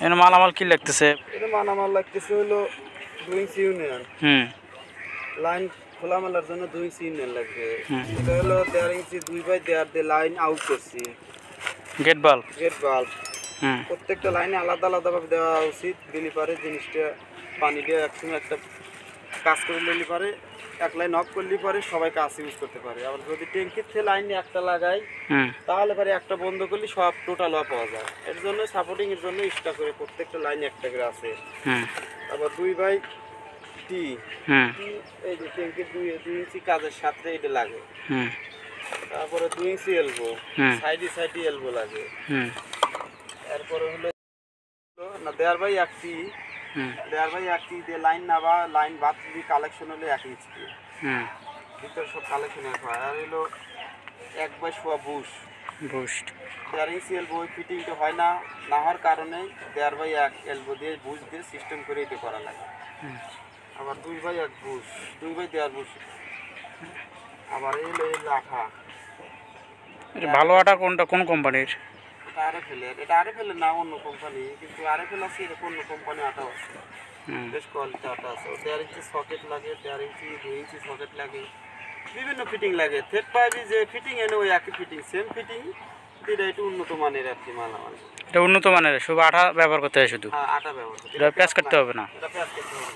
এর মালামাল কি লাগতেছে? এটা মালামাল লাগতেছে হলো 2 ইঞ্চি ইউনিয়ন। লাইন খোলা মেলার জন্য 2 ইঞ্চি ইউনিয়ন লাগবে। এটা হলো 1.5 ইঞ্চি 2/1.5 দিয়ে লাইন আউট করছি। গেট বাল্ব। প্রত্যেকটা লাইনে আলাদা আলাদাভাবে দেওয়া উচিত। দিলে পারে জিনিসটা পানি দিয়ে একসঙ্গে একটা কাজ করে নিলে পারে, এক লাইন অফ করলে পারে সবাই কাজ ইউজ করতে পারে। আবার যদি ট্যাঙ্কির থেকে লাইন একটা লাগাই তাহলে পারে একটা বন্ধ করলে সব টোটাল অফ পাওয়া যায়। এর জন্য সাপোর্টিং এর জন্য এক্সট্রা করে প্রত্যেকটা লাইন একটা করে আছে। আবার 2/T এই যে ট্যাঙ্কির 2 ইঞ্চি কাজের সাথে এটা লাগে। তারপরে 2 ইঞ্চি এলবো, সাইডে এলবো লাগে। এরপরে হলো না 1.5/1T 1.5/1T দিয়ে লাইন নাবা, লাইন বাদ দিয়ে কালেকশন হলে 1 ইঞ্চি দিয়ে ভিতরে সব কালেকশন হয়। আর হলো 1/1 বুশ 1.5 ইঞ্চি এলবো ফিটিংটা হয় না, না হওয়ার কারণে 1.5/1 এলবো দিয়ে বুশ দিয়ে সিস্টেম করে এটা করা লাগে। আবার 2/1 বুশ 2/1.5 বুশ। আবার এই হলো এই লাফা। এটা ভালো আটা কোনটা, কোন কোম্পানির? এটা আরএফএল না অন্য কোম্পানি, কিন্তু আরএফএল আছে, এটা অন্য কোম্পানি আটা আছে। বেশ কোয়ালিটি আটা আছে। 1.5 ইঞ্চি সকেট লাগে, 1.5 ইঞ্চি 2 ইঞ্চি সকেট লাগে, বিভিন্ন ফিটিং লাগে। থেট পাইপে যে ফিটিং এনে ওই একই ফিটিং, সেম ফিটিং, এটা একটু উন্নত মানের আর কি মালামাল। এটা উন্নত মানের, শুধু আঠা ব্যবহার করতে হয় শুধু? হ্যাঁ, আটা ব্যবহার করতে, এটা প্যাচ করতে হবে না? এটা প্যাচ করতে হবে।